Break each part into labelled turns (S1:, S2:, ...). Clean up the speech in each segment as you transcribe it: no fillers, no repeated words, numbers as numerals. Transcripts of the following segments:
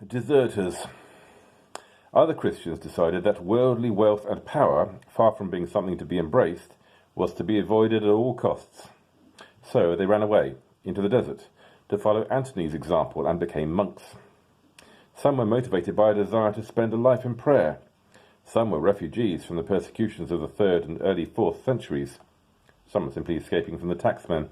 S1: Deserters. Other Christians decided that worldly wealth and power, far from being something to be embraced, was to be avoided at all costs. So they ran away into the desert to follow Antony's example and became monks. Some were motivated by a desire to spend a life in prayer. Some were refugees from the persecutions of the 3rd and early 4th centuries. Some were simply escaping from the taxmen.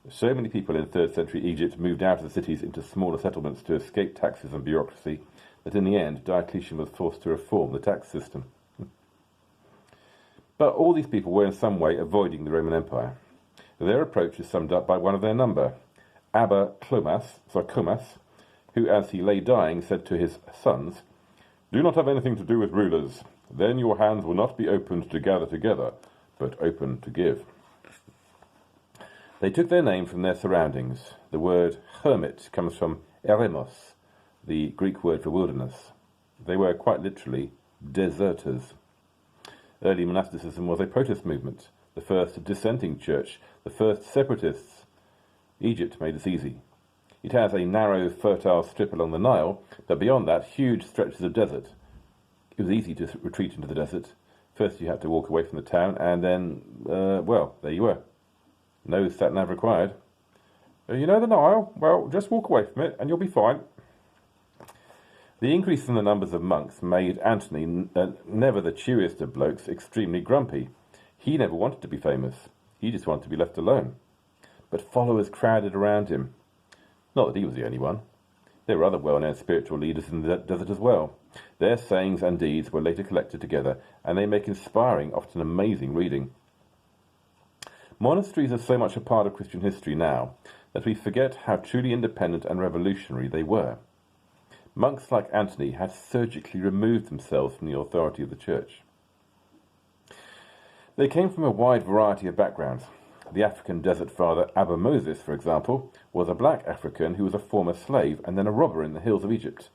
S1: So many people in 3rd century Egypt moved out of the cities into smaller settlements to escape taxes and bureaucracy that in the end Diocletian was forced to reform the tax system. But all these people were in some way avoiding the Roman Empire. Their approach is summed up by one of their number, Abba Comas, who as he lay dying said to his sons, "Do not have anything to do with rulers, then your hands will not be opened to gather together, but open to give." They took their name from their surroundings. The word hermit comes from eremos, the Greek word for wilderness. They were quite literally deserters. Early monasticism was a protest movement, the first dissenting church, the first separatists. Egypt made this easy. It has a narrow, fertile strip along the Nile, but beyond that, huge stretches of desert. It was easy to retreat into the desert. First you had to walk away from the town, and then, there you were. No sat-nav required. You know the Nile? Well, just walk away from it and you'll be fine. The increase in the numbers of monks made Antony, never the cheeriest of blokes, extremely grumpy. He never wanted to be famous. He just wanted to be left alone. But followers crowded around him. Not that he was the only one. There were other well-known spiritual leaders in the desert as well. Their sayings and deeds were later collected together, and they make inspiring, often amazing reading. Monasteries are so much a part of Christian history now that we forget how truly independent and revolutionary they were. Monks like Antony had surgically removed themselves from the authority of the church. They came from a wide variety of backgrounds. The African desert father Abba Moses, for example, was a black African who was a former slave and then a robber in the hills of Egypt.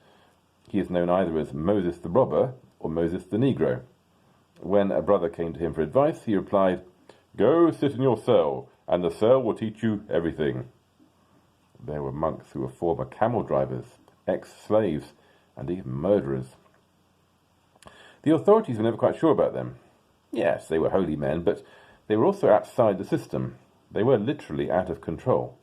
S1: He is known either as Moses the robber or Moses the Negro. When a brother came to him for advice, he replied, "Go sit in your cell, and the cell will teach you everything." There were monks who were former camel drivers, ex-slaves, and even murderers. The authorities were never quite sure about them. Yes, they were holy men, but they were also outside the system. They were literally out of control.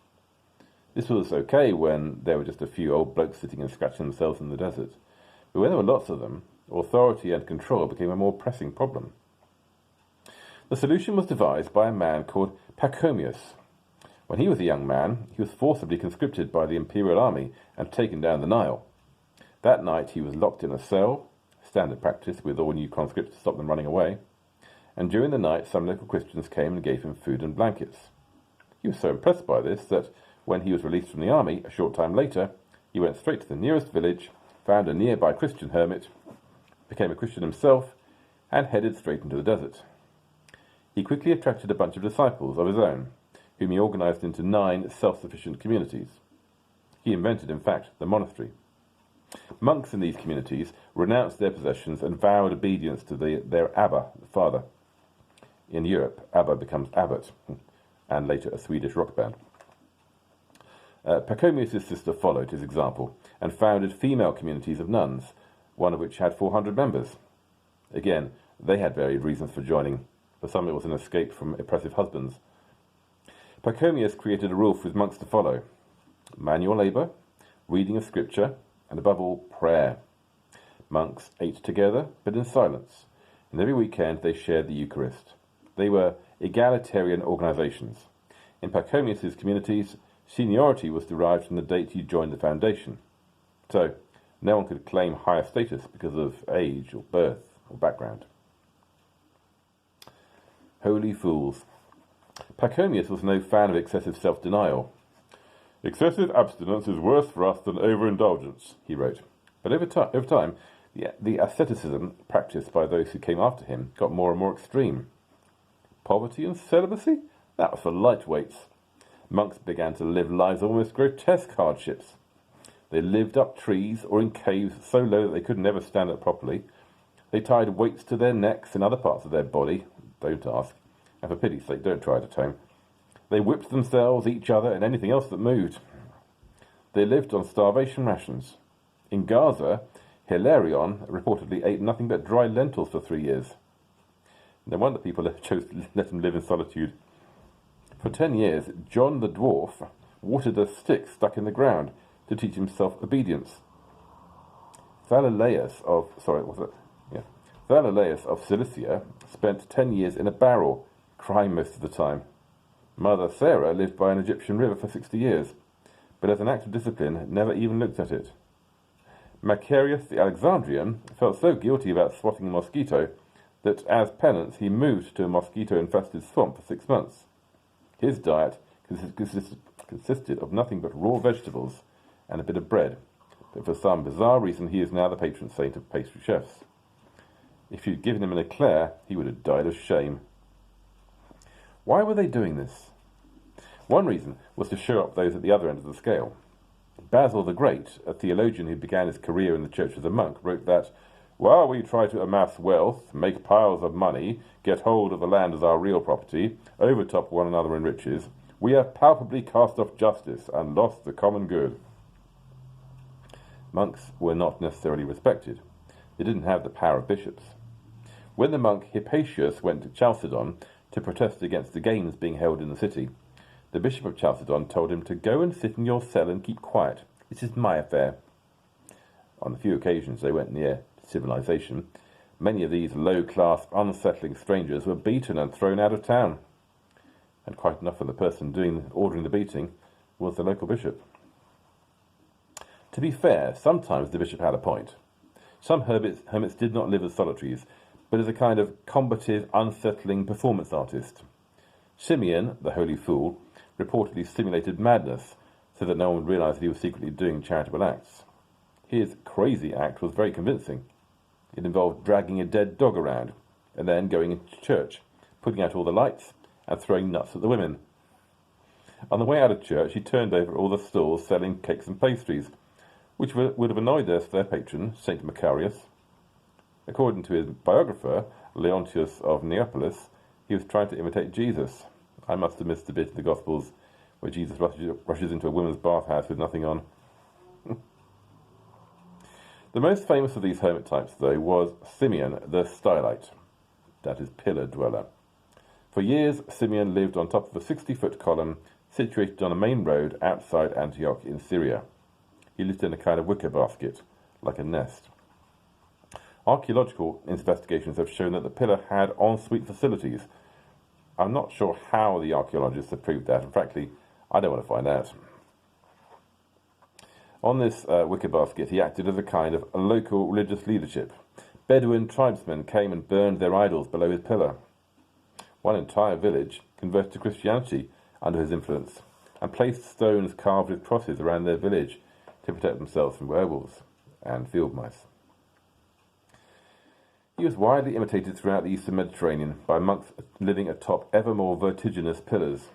S1: This was okay when there were just a few old blokes sitting and scratching themselves in the desert. But when there were lots of them, authority and control became a more pressing problem. The solution was devised by a man called Pachomius. When he was a young man, he was forcibly conscripted by the imperial army and taken down the Nile. That night he was locked in a cell, standard practice with all new conscripts to stop them running away, and during the night some local Christians came and gave him food and blankets. He was so impressed by this that when he was released from the army, a short time later, he went straight to the nearest village, found a nearby Christian hermit, became a Christian himself, and headed straight into the desert. He quickly attracted a bunch of disciples of his own, whom he organized into 9 self-sufficient communities. He invented, in fact, the monastery. Monks in these communities renounced their possessions and vowed obedience to their Abba, the father. In Europe, Abba becomes abbot, and later a Swedish rock band. Pachomius' sister followed his example and founded female communities of nuns, one of which had 400 members. Again, they had varied reasons for joining. For some it was an escape from oppressive husbands. Pachomius created a rule for his monks to follow: manual labour, reading of scripture, and above all, prayer. Monks ate together, but in silence, and every weekend they shared the Eucharist. They were egalitarian organisations. In Pachomius' communities, seniority was derived from the date you joined the foundation. So, no one could claim higher status because of age or birth or background. Holy fools. Pachomius was no fan of excessive self-denial. "Excessive abstinence is worse for us than overindulgence," he wrote. But over time, the asceticism practiced by those who came after him got more and more extreme. Poverty and celibacy? That was for lightweights. Monks began to live lives of almost grotesque hardships. They lived up trees or in caves so low that they could never stand up properly. They tied weights to their necks and other parts of their body. Don't ask. And for pity's sake, don't try it at home. They whipped themselves, each other, and anything else that moved. They lived on starvation rations. In Gaza, Hilarion reportedly ate nothing but dry lentils for 3 years. No wonder people chose to let him live in solitude. For 10 years, John the Dwarf watered a stick stuck in the ground to teach himself obedience. Thalilaeus of Cilicia spent 10 years in a barrel, crying most of the time. Mother Sarah lived by an Egyptian river for 60 years, but as an act of discipline, never even looked at it. Macarius the Alexandrian felt so guilty about swatting a mosquito that, as penance, he moved to a mosquito-infested swamp for 6 months. His diet consisted of nothing but raw vegetables and a bit of bread, but for some bizarre reason he is now the patron saint of pastry chefs. If you'd given him an eclair, he would have died of shame. Why were they doing this? One reason was to show up those at the other end of the scale. Basil the Great, a theologian who began his career in the church as a monk, wrote that, "While we try to amass wealth, make piles of money, get hold of the land as our real property, overtop one another in riches, we have palpably cast off justice and lost the common good." Monks were not necessarily respected. They didn't have the power of bishops. When the monk Hypatius went to Chalcedon to protest against the games being held in the city, the bishop of Chalcedon told him to go and sit in your cell and keep quiet. This is my affair. On the few occasions they went near civilization, many of these low-class, unsettling strangers were beaten and thrown out of town. And quite enough for the person ordering the beating was the local bishop. To be fair, sometimes the bishop had a point. Some hermits did not live as solitaries, but as a kind of combative, unsettling performance artist. Simeon, the holy fool, reportedly simulated madness so that no one would realize that he was secretly doing charitable acts. His crazy act was very convincing. It involved dragging a dead dog around and then going into church, putting out all the lights and throwing nuts at the women. On the way out of church, he turned over all the stalls selling cakes and pastries, which would have annoyed their patron, St. Macarius. According to his biographer, Leontius of Neapolis, he was trying to imitate Jesus. I must have missed the bit of the Gospels where Jesus rushes into a woman's bathhouse with nothing on. The most famous of these hermit types, though, was Simeon the Stylite, that is, pillar dweller. For years, Simeon lived on top of a 60-foot column situated on a main road outside Antioch in Syria. He lived in a kind of wicker basket, like a nest. Archaeological investigations have shown that the pillar had ensuite facilities. I'm not sure how the archaeologists have proved that, and frankly, I don't want to find out. On this wicker basket, he acted as a kind of local religious leadership. Bedouin tribesmen came and burned their idols below his pillar. One entire village converted to Christianity under his influence and placed stones carved with crosses around their village to protect themselves from werewolves and field mice. He was widely imitated throughout the eastern Mediterranean by monks living atop ever more vertiginous pillars.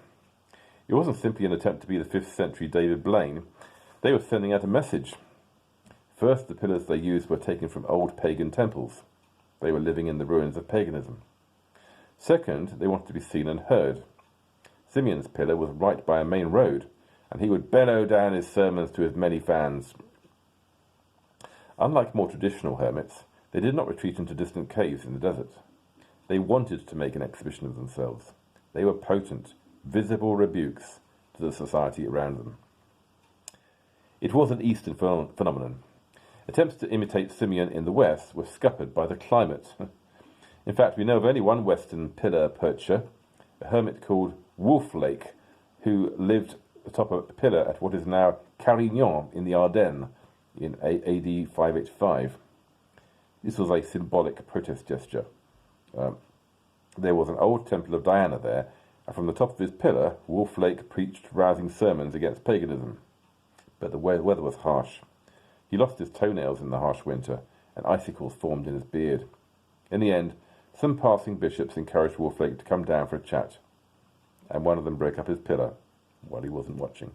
S1: It wasn't simply an attempt to be the 5th century David Blaine. They were sending out a message. First, the pillars they used were taken from old pagan temples. They were living in the ruins of paganism. Second, they wanted to be seen and heard. Simeon's pillar was right by a main road, and he would bellow down his sermons to his many fans. Unlike more traditional hermits, they did not retreat into distant caves in the desert. They wanted to make an exhibition of themselves. They were potent, visible rebukes to the society around them. It was an Eastern phenomenon. Attempts to imitate Simeon in the West were scuppered by the climate. In fact, we know of only one Western pillar percher, a hermit called Wolf Lake, who lived atop a pillar at what is now Carignan in the Ardennes in AD 585. This was a symbolic protest gesture. There was an old temple of Diana there, and from the top of his pillar, Wolf Lake preached rousing sermons against paganism. But the weather was harsh. He lost his toenails in the harsh winter, and icicles formed in his beard. In the end, some passing bishops encouraged Wolf Lake to come down for a chat, and one of them broke up his pillar while he wasn't watching.